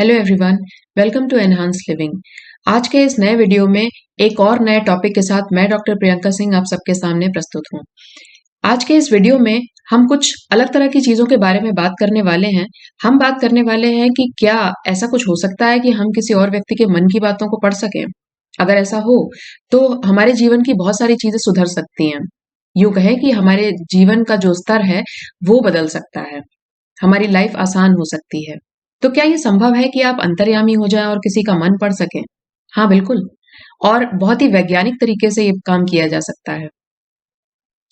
Hello everyone, welcome to enhance living. आज के इस नए वीडियो में एक और नए टॉपिक के साथ मैं डॉक्टर प्रियंका सिंह आप सबके सामने प्रस्तुत हूँ। आज के इस वीडियो में हम कुछ अलग तरह की चीजों के बारे में बात करने वाले हैं। हम बात करने वाले हैं कि क्या ऐसा कुछ हो सकता है कि हम किसी और व्यक्ति के मन की बातों को पढ़ सकें। अगर ऐसा हो तो हमारे जीवन की बहुत सारी चीजें सुधर सकती हैं। यूं कहें कि हमारे जीवन का जो स्तर है वो बदल सकता है, हमारी लाइफ आसान हो सकती है। तो क्या ये संभव है कि आप अंतर्यामी हो जाएं और किसी का मन पढ़ सकें? हाँ, बिल्कुल। और बहुत ही वैज्ञानिक तरीके से ये काम किया जा सकता है।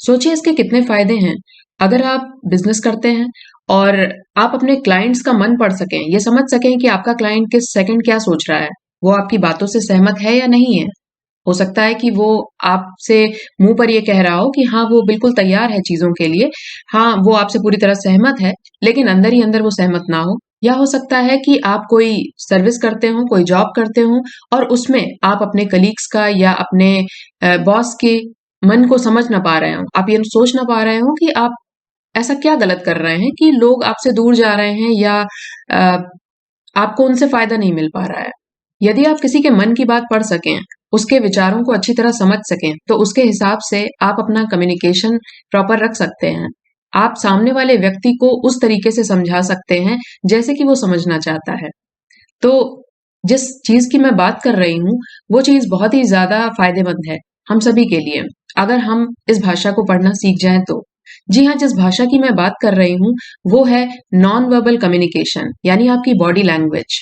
सोचिए इसके कितने फायदे हैं। अगर आप बिजनेस करते हैं और आप अपने क्लाइंट्स का मन पढ़ सकें, ये समझ सकें कि आपका क्लाइंट किस सेकंड क्या सोच रहा है, वो आपकी बातों से सहमत है या नहीं है। हो सकता है कि वो आपसे मुंह पर ये कह रहा हो कि हाँ, वो बिल्कुल तैयार है चीजों के लिए, हाँ, वो आपसे पूरी तरह सहमत है, लेकिन अंदर ही अंदर वो सहमत ना हो। या हो सकता है कि आप कोई सर्विस करते हो, कोई जॉब करते हो और उसमें आप अपने कलीग्स का या अपने बॉस के मन को समझ ना पा रहे हो। आप ये सोच ना पा रहे हो कि आप ऐसा क्या गलत कर रहे हैं कि लोग आपसे दूर जा रहे हैं या अ, आपको उनसे फायदा नहीं मिल पा रहा है। यदि आप किसी के मन की बात पढ़ सकें, उसके विचारों को अच्छी तरह समझ सकें, तो उसके हिसाब से आप अपना कम्युनिकेशन प्रॉपर रख सकते हैं। आप सामने वाले व्यक्ति को उस तरीके से समझा सकते हैं जैसे कि वो समझना चाहता है। तो जिस चीज की मैं बात कर रही हूँ, वो चीज बहुत ही ज्यादा फायदेमंद है हम सभी के लिए, अगर हम इस भाषा को पढ़ना सीख जाएं तो। जी हाँ, जिस भाषा की मैं बात कर रही हूँ वो है नॉन वर्बल कम्युनिकेशन, यानी आपकी बॉडी लैंग्वेज।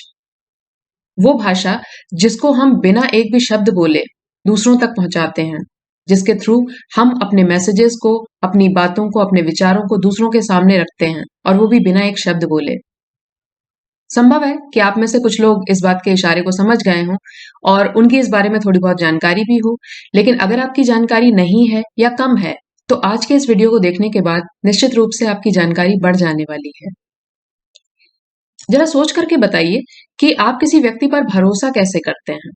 वो भाषा जिसको हम बिना एक भी शब्द बोले दूसरों तक पहुंचाते हैं, जिसके थ्रू हम अपने मैसेजेस को, अपनी बातों को, अपने विचारों को दूसरों के सामने रखते हैं, और वो भी बिना एक शब्द बोले। संभव है कि आप में से कुछ लोग इस बात के इशारे को समझ गए हों और उनकी इस बारे में थोड़ी बहुत जानकारी भी हो, लेकिन अगर आपकी जानकारी नहीं है या कम है, तो आज के इस वीडियो को देखने के बाद निश्चित रूप से आपकी जानकारी बढ़ जाने वाली है। जरा सोच करके बताइए कि आप किसी व्यक्ति पर भरोसा कैसे करते हैं।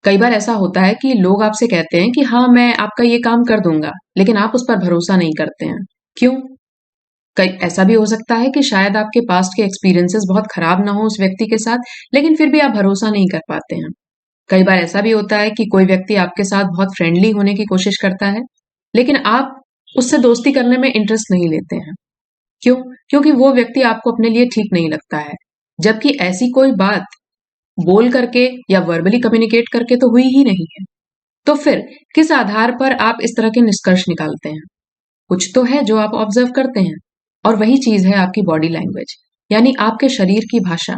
कई बार ऐसा होता है कि लोग आपसे कहते हैं कि हाँ, मैं आपका ये काम कर दूंगा, लेकिन आप उस पर भरोसा नहीं करते हैं। क्यों? कई ऐसा भी हो सकता है कि शायद आपके पास्ट के एक्सपीरियंसेस बहुत खराब ना हो उस व्यक्ति के साथ, लेकिन फिर भी आप भरोसा नहीं कर पाते हैं। कई बार ऐसा भी होता है कि कोई व्यक्ति आपके साथ बहुत फ्रेंडली होने की कोशिश करता है, लेकिन आप उससे दोस्ती करने में इंटरेस्ट नहीं लेते हैं। क्यों? क्योंकि वो व्यक्ति आपको अपने लिए ठीक नहीं लगता है। जबकि ऐसी कोई बात बोल करके या वर्बली कम्युनिकेट करके तो हुई ही नहीं है। तो फिर किस आधार पर आप इस तरह के निष्कर्ष निकालते हैं? कुछ तो है जो आप ऑब्जर्व करते हैं, और वही चीज है आपकी बॉडी लैंग्वेज, यानी आपके शरीर की भाषा।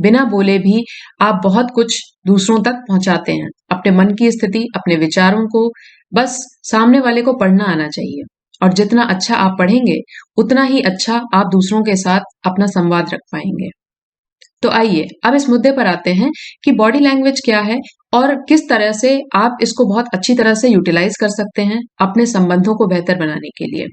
बिना बोले भी आप बहुत कुछ दूसरों तक पहुंचाते हैं, अपने मन की स्थिति, अपने विचारों को। बस सामने वाले को पढ़ना आना चाहिए, और जितना अच्छा आप पढ़ेंगे उतना ही अच्छा आप दूसरों के साथ अपना संवाद रख पाएंगे। तो आइए अब इस मुद्दे पर आते हैं कि बॉडी लैंग्वेज क्या है और किस तरह से आप इसको बहुत अच्छी तरह से यूटिलाइज कर सकते हैं अपने संबंधों को बेहतर बनाने के लिए।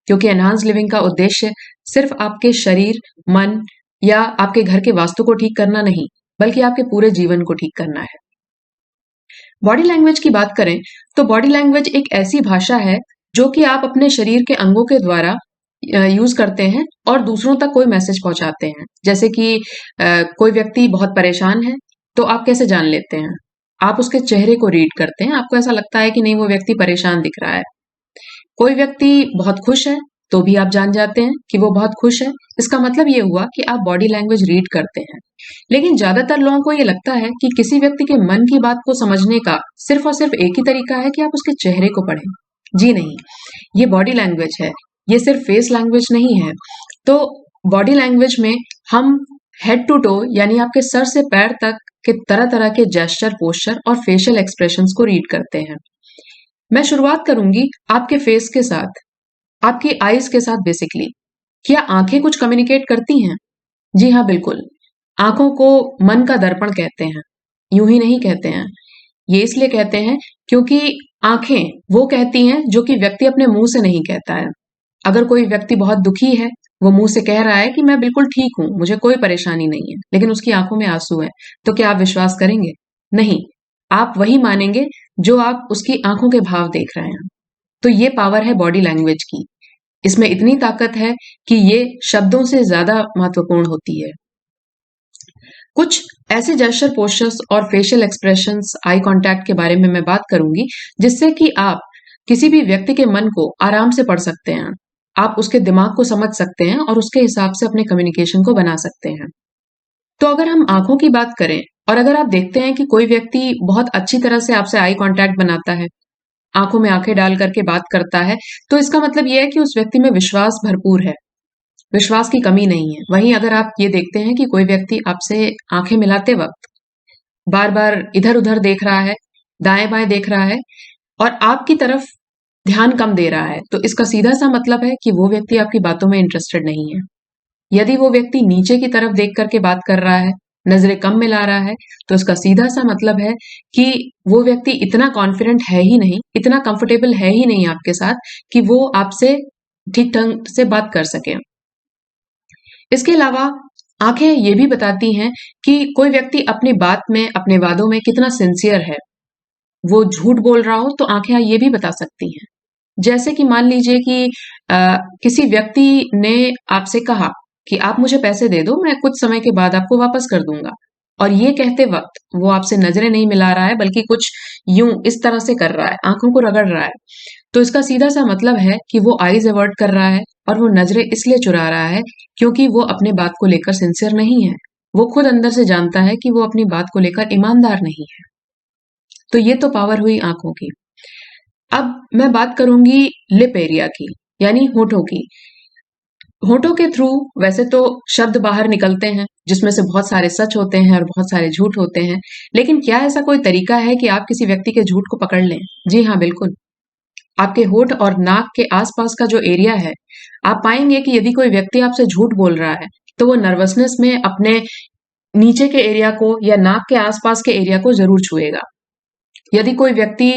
क्योंकि एनहांस लिविंग का उद्देश्य सिर्फ आपके शरीर, मन या आपके घर के वास्तु को ठीक करना नहीं, बल्कि आपके पूरे जीवन को ठीक करना है। बॉडी लैंग्वेज की बात करें तो बॉडी लैंग्वेज एक ऐसी भाषा है जो कि आप अपने शरीर के अंगों के द्वारा यूज करते हैं और दूसरों तक कोई मैसेज पहुंचाते हैं। जैसे कि कोई व्यक्ति बहुत परेशान है, तो आप कैसे जान लेते हैं? आप उसके चेहरे को रीड करते हैं, आपको ऐसा लगता है कि नहीं, वो व्यक्ति परेशान दिख रहा है। कोई व्यक्ति बहुत खुश है, तो भी आप जान जाते हैं कि वो बहुत खुश है। इसका मतलब ये हुआ कि आप बॉडी लैंग्वेज रीड करते हैं। लेकिन ज्यादातर लोगों को ये लगता है कि किसी व्यक्ति के मन की बात को समझने का सिर्फ और सिर्फ एक ही तरीका है कि आप उसके चेहरे को पढ़ें। जी नहीं, ये बॉडी लैंग्वेज है, ये सिर्फ फेस लैंग्वेज नहीं है। तो बॉडी लैंग्वेज में हम हेड टू टो, यानी आपके सर से पैर तक के तरह तरह के जेस्चर, पोस्चर और फेशियल एक्सप्रेशंस को रीड करते हैं। मैं शुरुआत करूंगी आपके फेस के साथ, आपकी आईज के साथ। बेसिकली, क्या आंखें कुछ कम्युनिकेट करती हैं? जी हाँ, बिल्कुल। आंखों को मन का दर्पण कहते हैं। यूं ही नहीं कहते हैं, ये इसलिए कहते हैं क्योंकि आंखें वो कहती हैं जो कि व्यक्ति अपने मुंह से नहीं कहता है। अगर कोई व्यक्ति बहुत दुखी है, वो मुंह से कह रहा है कि मैं बिल्कुल ठीक हूं, मुझे कोई परेशानी नहीं है, लेकिन उसकी आंखों में आंसू है, तो क्या आप विश्वास करेंगे? नहीं। आप वही मानेंगे जो आप उसकी आंखों के भाव देख रहे हैं। तो ये पावर है बॉडी लैंग्वेज की। इसमें इतनी ताकत है कि ये शब्दों से ज्यादा महत्वपूर्ण होती है। कुछ ऐसे जेस्चर, पोस्चर्स और फेशियल एक्सप्रेशंस, आई कांटेक्ट के बारे में मैं बात करूंगी, जिससे कि आप किसी भी व्यक्ति के मन को आराम से पढ़ सकते हैं। आप उसके दिमाग को समझ सकते हैं और उसके हिसाब से अपने कम्युनिकेशन को बना सकते हैं। तो अगर हम आंखों की बात करें और अगर आप देखते हैं कि कोई व्यक्ति बहुत अच्छी तरह से आपसे आई कांटेक्ट बनाता है, आंखों में आंखें डाल करके बात करता है, तो इसका मतलब यह है कि उस व्यक्ति में विश्वास भरपूर है, विश्वास की कमी नहीं है। वहीं अगर आप ये देखते हैं कि कोई व्यक्ति आपसे आंखें मिलाते वक्त बार बार इधर उधर देख रहा है, दाएं बाएं देख रहा है और आपकी तरफ ध्यान कम दे रहा है, तो इसका सीधा सा मतलब है कि वो व्यक्ति आपकी बातों में इंटरेस्टेड नहीं है। यदि वो व्यक्ति नीचे की तरफ देख करके बात कर रहा है, नजरें कम मिला रहा है, तो इसका सीधा सा मतलब है कि वो व्यक्ति इतना कॉन्फिडेंट है ही नहीं, इतना कंफर्टेबल है ही नहीं आपके साथ कि वो आपसे ठीक ढंग से बात कर सके। इसके अलावा आंखें ये भी बताती हैं कि कोई व्यक्ति अपनी बात में, अपने वादों में कितना सिंसियर है। वो झूठ बोल रहा हो तो आंखें ये भी बता सकती हैं। जैसे कि मान लीजिए कि किसी व्यक्ति ने आपसे कहा कि आप मुझे पैसे दे दो, मैं कुछ समय के बाद आपको वापस कर दूंगा, और ये कहते वक्त वो आपसे नजरें नहीं मिला रहा है, बल्कि कुछ यूं इस तरह से कर रहा है, आंखों को रगड़ रहा है, तो इसका सीधा सा मतलब है कि वो आईज अवर्ट कर रहा है और वो नजरें इसलिए चुरा रहा है क्योंकि वो अपने बात को लेकर सिंसियर नहीं है। वो खुद अंदर से जानता है कि वो अपनी बात को लेकर ईमानदार नहीं है। तो ये तो पावर हुई आंखों की। अब मैं बात करूंगी लिप एरिया की, यानी होठों की। होठों के थ्रू वैसे तो शब्द बाहर निकलते हैं जिसमें से बहुत सारे सच होते हैं और बहुत सारे झूठ होते हैं, लेकिन क्या ऐसा कोई तरीका है कि आप किसी व्यक्ति के झूठ को पकड़ लें? जी हाँ, बिल्कुल। आपके होठ और नाक के आसपास का जो एरिया है, आप पाएंगे कि यदि कोई व्यक्ति आपसे झूठ बोल रहा है, तो वो नर्वसनेस में अपने नीचे के एरिया को या नाक के आसपास के एरिया को जरूर छुएगा। यदि कोई व्यक्ति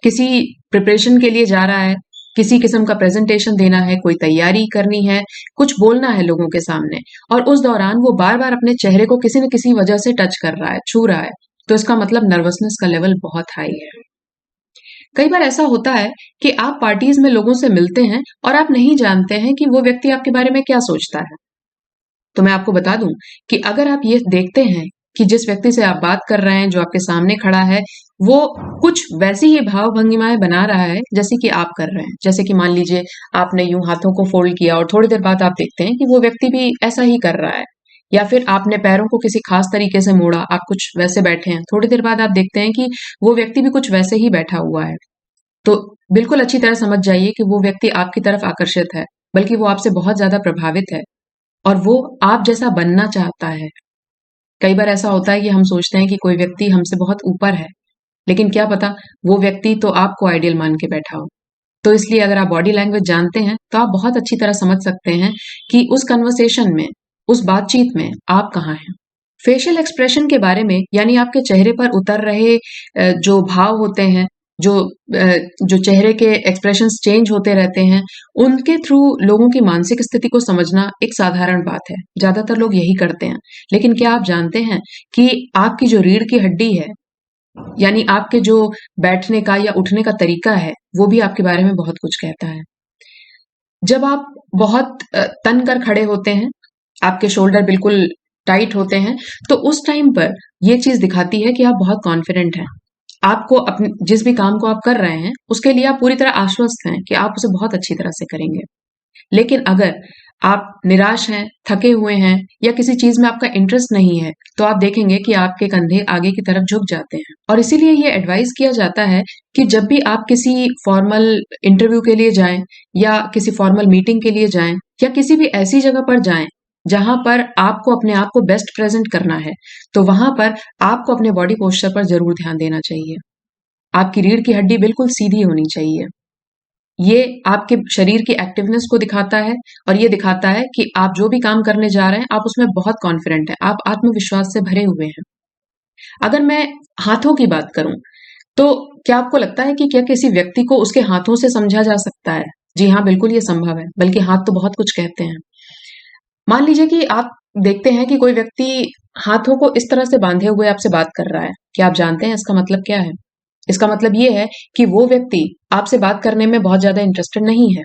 किसी प्रिपरेशन के लिए जा रहा है, किसी किस्म का प्रेजेंटेशन देना है, कोई तैयारी करनी है, कुछ बोलना है लोगों के सामने, और उस दौरान वो बार बार अपने चेहरे को किसी न किसी वजह से टच कर रहा है, छू रहा है, तो इसका मतलब नर्वसनेस का लेवल बहुत हाई है। कई बार ऐसा होता है कि आप पार्टीज में लोगों से मिलते हैं और आप नहीं जानते हैं कि वो व्यक्ति आपके बारे में क्या सोचता है। तो मैं आपको बता दूं कि अगर आप ये देखते हैं कि जिस व्यक्ति से आप बात कर रहे हैं, जो आपके सामने खड़ा है, वो कुछ वैसी ही भाव भंगिमाएं बना रहा है जैसे कि आप कर रहे हैं। जैसे कि मान लीजिए आपने यूं हाथों को फोल्ड किया और थोड़ी देर बाद आप देखते हैं कि वो व्यक्ति भी ऐसा ही कर रहा है, या फिर आपने पैरों को किसी खास तरीके से मोड़ा, आप कुछ वैसे बैठे हैं, थोड़ी देर बाद आप देखते हैं कि वो व्यक्ति भी कुछ वैसे ही बैठा हुआ है। तो बिल्कुल अच्छी तरह समझ जाइए कि वो व्यक्ति आपकी तरफ आकर्षित है, बल्कि वो आपसे बहुत ज्यादा प्रभावित है और वो आप जैसा बनना चाहता है। कई बार ऐसा होता है कि हम सोचते हैं कि कोई व्यक्ति हमसे बहुत ऊपर है, लेकिन क्या पता वो व्यक्ति तो आपको आइडियल मान के बैठा हो। तो इसलिए अगर आप बॉडी लैंग्वेज जानते हैं तो आप बहुत अच्छी तरह समझ सकते हैं कि उस कन्वर्सेशन में, उस बातचीत में आप कहाँ हैं। फेशियल एक्सप्रेशन के बारे में, यानी आपके चेहरे पर उतर रहे जो भाव होते हैं, जो जो चेहरे के एक्सप्रेशंस चेंज होते रहते हैं, उनके थ्रू लोगों की मानसिक स्थिति को समझना एक साधारण बात है। ज्यादातर लोग यही करते हैं। लेकिन क्या आप जानते हैं कि आपकी जो रीढ़ की हड्डी है, यानी आपके जो बैठने का या उठने का तरीका है, वो भी आपके बारे में बहुत कुछ कहता है। जब आप बहुत तन कर खड़े होते हैं, आपके शोल्डर बिल्कुल टाइट होते हैं, तो उस टाइम पर ये चीज दिखाती है कि आप बहुत कॉन्फिडेंट हैं। आपको अपने जिस भी काम को आप कर रहे हैं, उसके लिए आप पूरी तरह आश्वस्त हैं कि आप उसे बहुत अच्छी तरह से करेंगे। लेकिन अगर आप निराश हैं, थके हुए हैं, या किसी चीज में आपका इंटरेस्ट नहीं है, तो आप देखेंगे कि आपके कंधे आगे की तरफ झुक जाते हैं। और इसीलिए ये एडवाइस किया जाता है कि जब भी आप किसी फॉर्मल इंटरव्यू के लिए जाएं, या किसी फॉर्मल मीटिंग के लिए जाएं, या किसी भी ऐसी जगह पर जाएं जहां पर आपको अपने आप को बेस्ट प्रेजेंट करना है, तो वहां पर आपको अपने बॉडी पोस्चर पर जरूर ध्यान देना चाहिए। आपकी रीढ़ की हड्डी बिल्कुल सीधी होनी चाहिए। ये आपके शरीर की एक्टिवनेस को दिखाता है, और ये दिखाता है कि आप जो भी काम करने जा रहे हैं, आप उसमें बहुत कॉन्फिडेंट हैं, आप आत्मविश्वास से भरे हुए हैं। अगर मैं हाथों की बात करूं, तो क्या आपको लगता है कि क्या किसी व्यक्ति को उसके हाथों से समझा जा सकता है? जी हाँ, बिल्कुल ये संभव है, बल्कि हाथ तो बहुत कुछ कहते हैं। मान लीजिए कि आप देखते हैं कि कोई व्यक्ति हाथों को इस तरह से बांधे हुए आपसे बात कर रहा है। क्या आप जानते हैं इसका मतलब क्या है? इसका मतलब ये है कि वो व्यक्ति आपसे बात करने में बहुत ज्यादा इंटरेस्टेड नहीं है,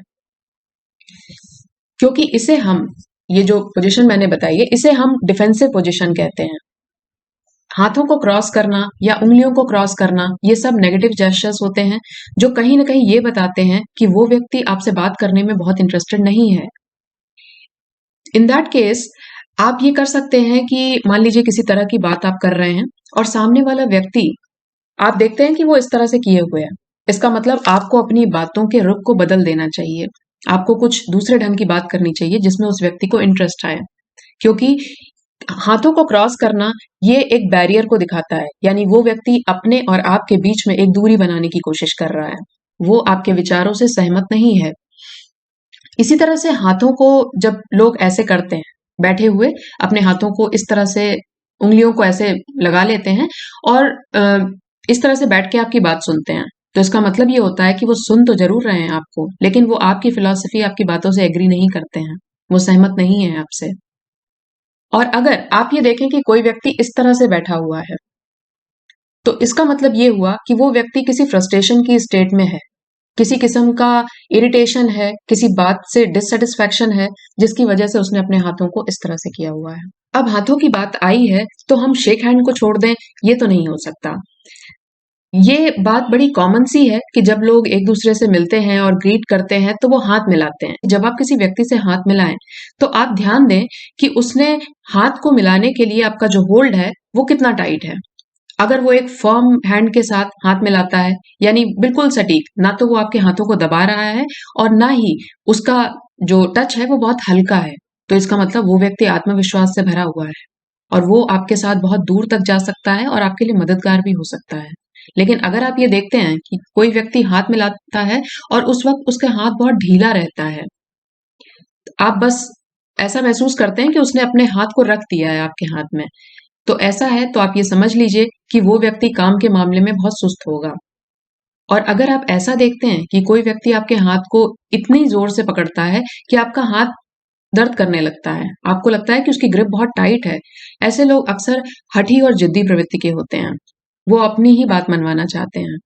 क्योंकि इसे हम ये जो पोजीशन मैंने बताई है इसे हम डिफेंसिव पोजीशन कहते हैं। हाथों को क्रॉस करना या उंगलियों को क्रॉस करना ये सब नेगेटिव जेस्चर्स होते हैं जो कहीं ना कहीं ये बताते हैं कि वो व्यक्ति आपसे बात करने में बहुत इंटरेस्टेड नहीं है। इन दैट केस आप ये कर सकते हैं कि मान लीजिए किसी तरह की बात आप कर रहे हैं और सामने वाला व्यक्ति आप देखते हैं कि वो इस तरह से किए हुए है। इसका मतलब आपको अपनी बातों के रुख को बदल देना चाहिए। आपको कुछ दूसरे ढंग की बात करनी चाहिए जिसमें उस व्यक्ति को इंटरेस्ट आए, क्योंकि हाथों को क्रॉस करना ये एक बैरियर को दिखाता है, यानी वो व्यक्ति अपने और आपके बीच में एक दूरी बनाने की कोशिश कर रहा है। वो आपके विचारों से सहमत नहीं है। इसी तरह से हाथों को जब लोग ऐसे करते हैं, बैठे हुए अपने हाथों को इस तरह से उंगलियों को ऐसे लगा लेते हैं और इस तरह से बैठ के आपकी बात सुनते हैं, तो इसका मतलब ये होता है कि वो सुन तो जरूर रहे हैं आपको, लेकिन वो आपकी फिलॉसफी, आपकी बातों से एग्री नहीं करते हैं, वो सहमत नहीं है आपसे। और अगर आप ये देखें कि कोई व्यक्ति इस तरह से बैठा हुआ है, तो इसका मतलब ये हुआ कि वो व्यक्ति किसी फ्रस्ट्रेशन की स्टेट में है, किसी किस्म का इरिटेशन है, किसी बात से डिससेटिस्फैक्शन है, जिसकी वजह से उसने अपने हाथों को इस तरह से किया हुआ है। अब हाथों की बात आई है तो हम शेक हैंड को छोड़ दें, ये तो नहीं हो सकता। ये बात बड़ी कॉमन सी है कि जब लोग एक दूसरे से मिलते हैं और ग्रीट करते हैं तो वो हाथ मिलाते हैं। जब आप किसी व्यक्ति से हाथ मिलाएं तो आप ध्यान दें कि उसने हाथ को मिलाने के लिए आपका जो होल्ड है वो कितना टाइट है। अगर वो एक फर्म हैंड के साथ हाथ मिलाता है, यानी बिल्कुल सटीक, ना तो वो आपके हाथों को दबा रहा है और ना ही उसका जो टच है वो बहुत हल्का है, तो इसका मतलब वो व्यक्ति आत्मविश्वास से भरा हुआ है और वो आपके साथ बहुत दूर तक जा सकता है और आपके लिए मददगार भी हो सकता है। लेकिन अगर आप ये देखते हैं कि कोई व्यक्ति हाथ मिलाता है और उस वक्त उसका हाथ बहुत ढीला रहता है, आप बस ऐसा महसूस करते हैं कि उसने अपने हाथ को रख दिया है आपके हाथ में, तो ऐसा है तो आप ये समझ लीजिए कि वो व्यक्ति काम के मामले में बहुत सुस्त होगा। और अगर आप ऐसा देखते हैं कि कोई व्यक्ति आपके हाथ को इतनी जोर से पकड़ता है कि आपका हाथ दर्द करने लगता है, आपको लगता है कि उसकी ग्रिप बहुत टाइट है, ऐसे लोग अक्सर हठी और जिद्दी प्रवृत्ति के होते हैं। वो अपनी ही बात मनवाना चाहते हैं।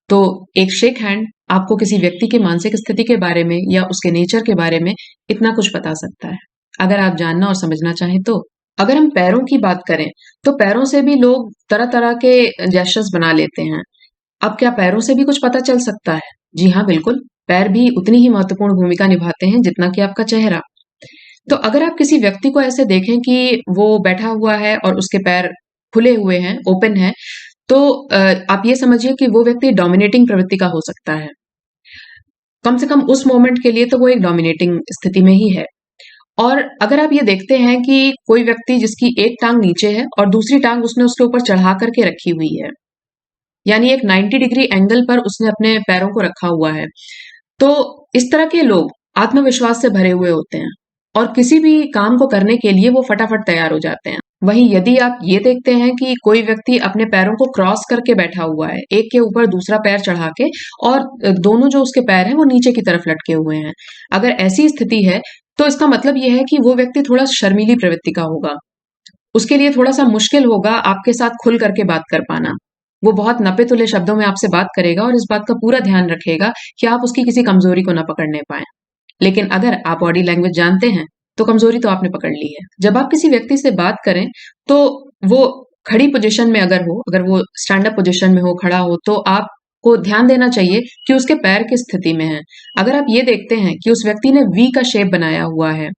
तो एक शेक हैंड आपको किसी व्यक्ति के मानसिक स्थिति के बारे में या उसके नेचर के बारे में इतना कुछ बता सकता है, अगर आप जानना और समझना चाहें तो। अगर हम पैरों की बात करें तो पैरों से भी लोग तरह तरह के जेस्चर्स बना लेते हैं। अब क्या पैरों से भी कुछ पता चल सकता है? जी हाँ, बिल्कुल। पैर भी उतनी ही महत्वपूर्ण भूमिका निभाते हैं जितना कि आपका चेहरा। तो अगर आप किसी व्यक्ति को ऐसे देखें कि वो बैठा हुआ है और उसके पैर खुले हुए हैं, ओपन है, तो आप ये समझिए कि वो व्यक्ति डोमिनेटिंग प्रवृत्ति का हो सकता है। कम से कम उस मोमेंट के लिए तो वो एक डोमिनेटिंग स्थिति में ही है। और अगर आप ये देखते हैं कि कोई व्यक्ति जिसकी एक टांग नीचे है और दूसरी टांग उसने उसके ऊपर चढ़ा करके रखी हुई है, यानी एक 90 डिग्री एंगल पर उसने अपने पैरों को रखा हुआ है, तो इस तरह के लोग आत्मविश्वास से भरे हुए होते हैं और किसी भी काम को करने के लिए वो फटाफट तैयार हो जाते हैं। वहीं यदि आप ये देखते हैं कि कोई व्यक्ति अपने पैरों को क्रॉस करके बैठा हुआ है, एक के ऊपर दूसरा पैर चढ़ा के, और दोनों जो उसके पैर हैं वो नीचे की तरफ लटके हुए हैं, अगर ऐसी स्थिति है तो इसका मतलब यह है कि वो व्यक्ति थोड़ा शर्मीली प्रवृत्ति का होगा। उसके लिए थोड़ा सा मुश्किल होगा आपके साथ खुल करके बात कर पाना। वो बहुत नपे तुले शब्दों में आपसे बात करेगा और इस बात का पूरा ध्यान रखेगा कि आप उसकी किसी कमजोरी को ना पकड़ने पाए। लेकिन अगर आप बॉडी लैंग्वेज जानते हैं तो कमजोरी तो आपने पकड़ ली है। जब आप किसी व्यक्ति से बात करें तो वो खड़ी पोजीशन में अगर वो स्टैंड अप पोजीशन में हो, खड़ा हो, तो आपको ध्यान देना चाहिए कि उसके पैर किस स्थिति में है। अगर आप ये देखते हैं कि उस व्यक्ति ने वी का शेप बनाया हुआ है,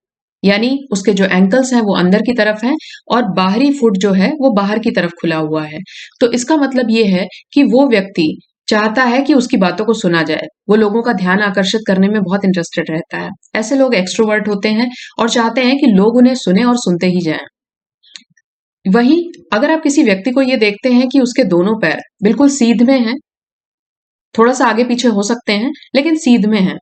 यानी उसके जो एंकल्स हैं वो अंदर की तरफ हैं और बाहरी फुट जो है वो बाहर की तरफ खुला हुआ है, तो इसका मतलब ये है कि वो व्यक्ति चाहता है कि उसकी बातों को सुना जाए। वो लोगों का ध्यान आकर्षित करने में बहुत इंटरेस्टेड रहता है। ऐसे लोग एक्सट्रोवर्ट होते हैं और चाहते हैं कि लोग उन्हें सुने और सुनते ही जाएं। वहीं अगर आप किसी व्यक्ति को ये देखते हैं कि उसके दोनों पैर बिल्कुल सीध में हैं, थोड़ा सा आगे पीछे हो सकते हैं लेकिन सीध में हैं,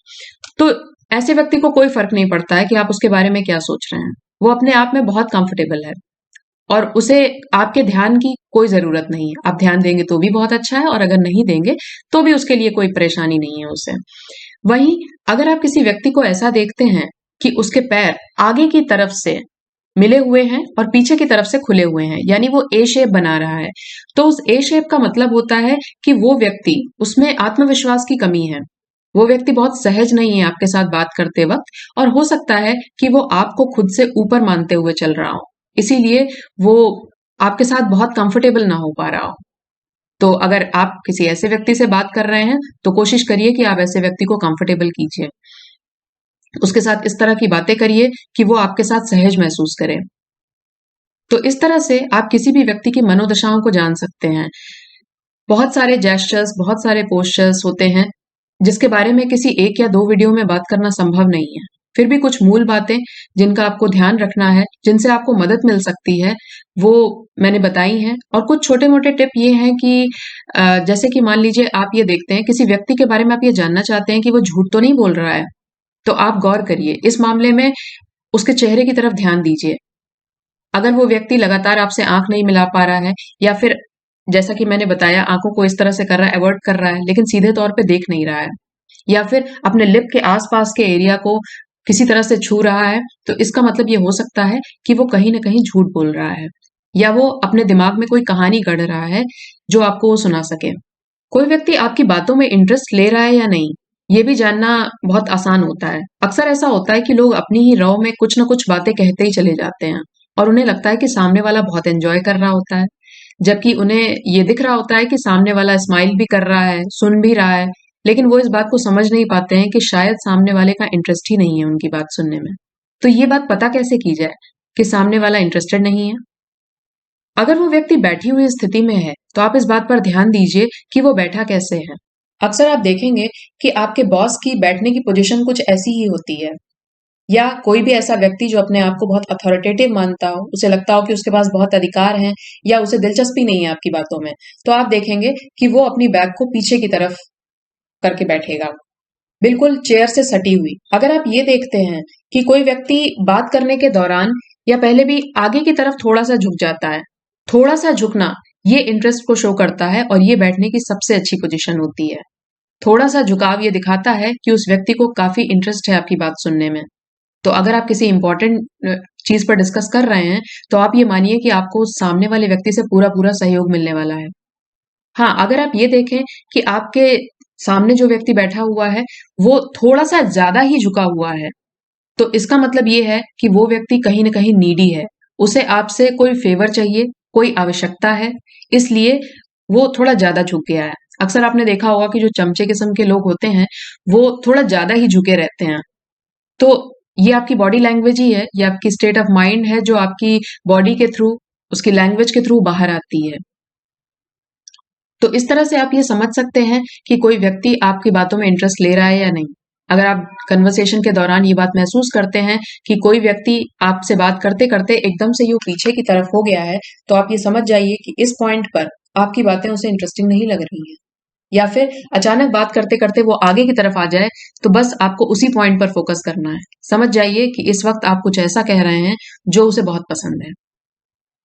तो ऐसे व्यक्ति को कोई फर्क नहीं पड़ता है कि आप उसके बारे में क्या सोच रहे हैं। वो अपने आप में बहुत कंफर्टेबल है और उसे आपके ध्यान की कोई जरूरत नहीं है। आप ध्यान देंगे तो भी बहुत अच्छा है और अगर नहीं देंगे तो भी उसके लिए कोई परेशानी नहीं है उसे। वहीं अगर आप किसी व्यक्ति को ऐसा देखते हैं कि उसके पैर आगे की तरफ से मिले हुए हैं और पीछे की तरफ से खुले हुए हैं, यानी वो ए शेप बना रहा है, तो उस ए शेप का मतलब होता है कि वो व्यक्ति, उसमें आत्मविश्वास की कमी है। वो व्यक्ति बहुत सहज नहीं है आपके साथ बात करते वक्त, और हो सकता है कि वो आपको खुद से ऊपर मानते हुए चल रहा हो, इसीलिए वो आपके साथ बहुत कंफर्टेबल ना हो पा रहा हो। तो अगर आप किसी ऐसे व्यक्ति से बात कर रहे हैं तो कोशिश करिए कि आप ऐसे व्यक्ति को कंफर्टेबल कीजिए, उसके साथ इस तरह की बातें करिए कि वो आपके साथ सहज महसूस करे। तो इस तरह से आप किसी भी व्यक्ति की मनोदशाओं को जान सकते हैं। बहुत सारे जेस्चर्स, बहुत सारे पोस्चर्स होते हैं जिसके बारे में किसी एक या दो वीडियो में बात करना संभव नहीं है। फिर भी कुछ मूल बातें जिनका आपको ध्यान रखना है, जिनसे आपको मदद मिल सकती है, वो मैंने बताई हैं। और कुछ छोटे-मोटे टिप ये हैं कि जैसे कि मान लीजिए आप ये देखते हैं किसी व्यक्ति के बारे में आप ये जानना चाहते हैं कि वो झूठ तो नहीं बोल रहा है, तो आप गौर करिए। इस मामले में उसके चेहरे की तरफ ध्यान दीजिए। अगर वो व्यक्ति लगातार आपसे आँख नहीं मिला पा रहा है, या फिर जैसा कि मैंने बताया आँखों को इस तरह से कर रहा है, अवॉइड कर रहा है, लेकिन सीधे तौर पे देख नहीं रहा है, या फिर अपने लिप के आस-पास के एरिया को किसी तरह से छू रहा है, तो इसका मतलब ये हो सकता है कि वो कहीं न कहीं झूठ बोल रहा है, या वो अपने दिमाग में कोई कहानी गढ़ रहा है, जो आपको वो सुना सके। कोई व्यक्ति आपकी बातों में इंटरेस्ट ले रहा है या नहीं, ये भी जानना बहुत आसान होता है। अक्सर ऐसा होता है कि लोग अपनी ही रॉ में कुछ न कुछ बातें कहते ही चले जाते हैं, और उन्हें लगता है कि सामने वाला बहुत एन्जॉय कर रहा होता है, जबकि उन्हें ये दिख रहा होता है कि सामने वाला स्माइल भी कर रहा है, सुन भी रहा है, लेकिन वो इस बात को समझ नहीं पाते हैं कि शायद सामने वाले का इंटरेस्ट ही नहीं है उनकी बात सुनने में। तो ये बात पता कैसे की जाए कि सामने वाला इंटरेस्टेड नहीं है? अगर वो व्यक्ति बैठी हुई स्थिति में है, तो आप इस बात पर ध्यान दीजिए कि वो बैठा कैसे है। अक्सर आप देखेंगे कि आपके बॉस की बैठने की पोजीशन कुछ ऐसी ही होती है, या कोई भी ऐसा व्यक्ति जो अपने आप को बहुत अथॉरिटेटिव मानता हो, उसे लगता हो कि उसके पास बहुत अधिकार हैं, या उसे दिलचस्पी नहीं है आपकी बातों में, तो आप देखेंगे कि वो अपनी बैग को पीछे की तरफ करके बैठेगा, बिल्कुल चेयर से सटी हुई। अगर आप ये देखते हैं कि कोई व्यक्ति बात करने के दौरान या पहले भी आगे की तरफ थोड़ा-सा झुक जाता है, थोड़ा-सा झुकना ये इंटरेस्ट को शो करता है, और ये बैठने की सबसे अच्छी पोजीशन होती है। थोड़ा-सा झुकाव ये दिखाता है कि उस व्यक्ति को काफ़ी इंटरेस्ट है आपकी बात सुनने में। तो अगर आप किसी इम्पोर्टेंट चीज़ पर डिस्कस कर रहे हैं, तो आप ये मानिए कि आपको सामने वाले व्यक्ति से पूरा-पूरा सहयोग मिलने वाला है। हाँ, अगर आप ये देखें कि आपके सामने जो व्यक्ति बैठा हुआ है, वो थोड़ा-सा ज़्यादा ही झुका हुआ है, तो इसका मतलब ये है कि वो व्यक्ति कहीं न कहीं नीडी है। उसे आपसे कोई फ़ेवर चाहिए, कोई आवश्यकता है, इसलिए वो थोड़ा ज़्यादा झुक गया है। अक्सर आपने देखा होगा कि जो चमचे किस्म के लोग होते हैं, वो थोड़ा ज़्यादा ही झुके रहते हैं। तो ये आपकी बॉडी लैंग्वेज ही है, ये आपकी स्टेट ऑफ माइंड है जो आपकी बॉडी के थ्रू, उसकी लैंग्वेज के थ्रू बाहर आती है। तो इस तरह से आप ये समझ सकते हैं कि कोई व्यक्ति आपकी बातों में इंटरेस्ट ले रहा है या नहीं। अगर आप कन्वर्सेशन के दौरान ये बात महसूस करते हैं कि कोई व्यक्ति आपसे बात करते-करते एकदम से यूँ पीछे की तरफ हो गया है, तो आप ये समझ जाइए कि इस पॉइंट पर आपकी बातें उसे इंटरेस्टिंग नहीं लग रही हैं। या फिर अचानक बात करते-करते वो आगे की तरफ आ जाए, तो बस आपको उसी पॉइंट पर फोकस करना है। समझ जाइए कि इस वक़्त आप कुछ ऐसा कह रहे हैं जो उसे बहुत पसंद है।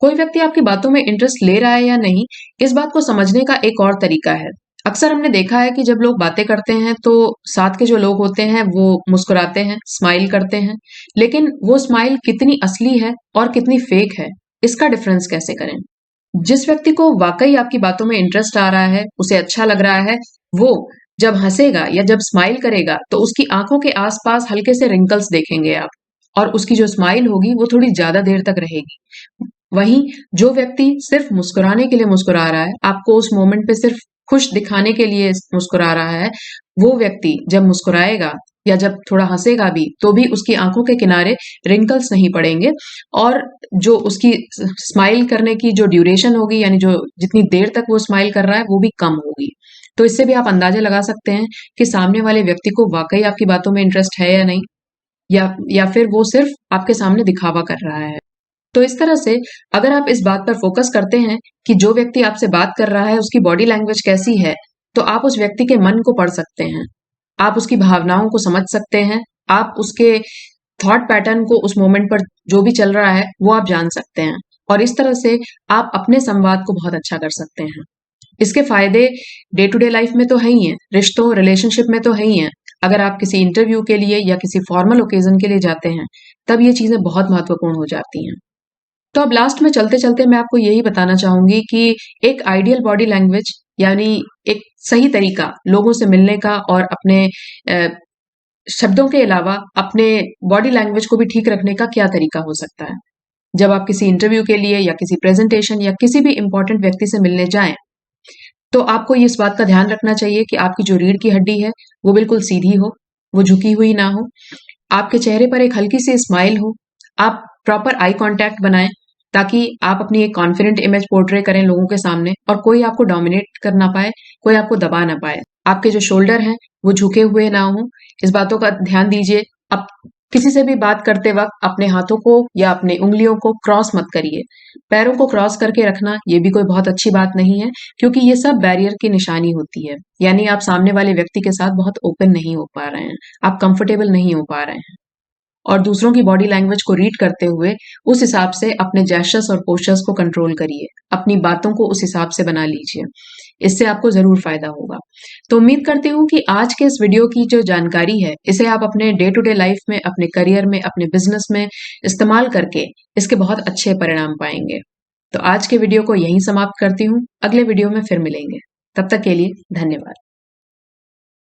कोई व्यक्ति आपकी बातों में इंटरेस्ट ले रहा है या नहीं, इस बात को समझने का एक और तरीका है। अक्सर हमने देखा है कि जब लोग बातें करते हैं तो साथ के जो लोग होते हैं वो मुस्कुराते हैं, स्माइल करते हैं, लेकिन वो स्माइल कितनी असली है और कितनी फेक है, इसका डिफरेंस कैसे करें? जिस व्यक्ति को वाक़ई आपकी बातों में इंटरेस्ट आ रहा है, उसे अच्छा लग रहा है, वो जब हँसेगा या जब स्माइल करेगा तो उसकी आँखों के आस-पास हल्के से रिंकल्स देखेंगे आप, और उसकी जो स्माइल होगी वो थोड़ी ज़्यादा देर तक रहेगी। वहीं जो व्यक्ति सिर्फ़ मुस्कुराने के लिए मुस्कुरा रहा है, आपको उस मोमेंट पे सिर्फ़ खुश दिखाने के लिए मुस्कुरा रहा है, वो व्यक्ति जब मुस्कुराएगा या जब थोड़ा हँसेगा भी, तो भी उसकी आँखों के किनारे रिंकल्स नहीं पड़ेंगे, और जो उसकी स्माइल करने की जो ड्यूरेशन होगी, यानी जो जितनी देर तक वो स्माइल कर रहा है, वो भी कम होगी। तो इससे भी आप अंदाज़ा लगा सकते हैं कि सामने वाले व्यक्ति को वाक़ई आपकी बातों में इंटरेस्ट है या नहीं, या फिर वो सिर्फ़ आपके सामने दिखावा कर रहा है। तो इस तरह से अगर आप इस बात पर फ़ोकस करते हैं कि जो व्यक्ति आपसे बात कर रहा है उसकी बॉडी लैंग्वेज कैसी है, तो आप उस व्यक्ति के मन को पढ़ सकते हैं। आप उसकी भावनाओं को समझ सकते हैं, आप उसके थॉट पैटर्न को उस मोमेंट पर जो भी चल रहा है, वो आप जान सकते हैं, और इस तरह से आप अपने संवाद को बहुत अच्छा कर सकते हैं। इसके फ़ायदे डे टू डे लाइफ़ में तो है ही हैं, रिश्तों, रिलेशनशिप में तो है ही हैं। अगर आप किसी इंटरव्यू के लिए या किसी फॉर्मल ओकेज़न के लिए जाते हैं, तब ये चीज़ें बहुत महत्वपूर्ण हो जाती हैं। तो अब लास्ट में चलते-चलते मैं आपको यही बताना चाहूँगी कि एक आइडियल बॉडी लैंग्वेज यानी एक सही तरीका लोगों से मिलने का और अपने अ, शब्दों के अलावा अपने बॉडी लैंग्वेज को भी ठीक रखने का क्या तरीका हो सकता है। जब आप किसी इंटरव्यू के लिए या किसी प्रेजेंटेशन या किसी भी इम्पोर्टेंट व्यक्ति से मिलने जाएँ, तो आपको ये इस बात का ध्यान रखना चाहिए कि आपकी जो रीढ़ की हड्डी है, वो बिल्कुल सीधी हो, वो झुकी हुई ना हो। आपके चेहरे पर एक हल्की-सी स्माइल हो। आप प्रॉपर आई कॉन्टैक्ट बनाएँ, ताकि आप अपनी एक कॉन्फिडेंट इमेज पोर्ट्रे करें लोगों के सामने और कोई आपको डोमिनेट कर ना पाए, कोई आपको दबा ना पाए। आपके जो शोल्डर हैं, वो झुके हुए ना हों, इस बातों का ध्यान दीजिए। आप किसी से भी बात करते वक़्त अपने हाथों को या अपनी उँगलियों को क्रॉस मत करिए। पैरों को क्रॉस करके रखना, ये भी कोई बहुत अच्छी बात नहीं है, क्योंकि ये सब बैरियर की निशानी होती है। यानी आप सामने वाले व्यक्ति के साथ बहुत ओपन नहीं हो पा रहे हैं, आप कंफर्टेबल नहीं हो पा रहे हैं। और दूसरों की बॉडी लैंग्वेज को रीड करते हुए उस हिसाब से अपने जेस्चर्स और पोस्चर्स को कंट्रोल करिए। अपनी बातों को उस हिसाब से बना लीजिए। इससे आपको ज़रूर फ़ायदा होगा। तो उम्मीद करती हूँ कि आज के इस वीडियो की जो जानकारी है, इसे आप अपने डे टू डे लाइफ़ में, अपने करियर में, अपने बिज़नेस में इस्तेमाल करके इसके बहुत अच्छे परिणाम पाएँगे। तो आज के वीडियो को यहीं समाप्त करती हूँ। अगले वीडियो में फिर मिलेंगे। तब तक के लिए धन्यवाद।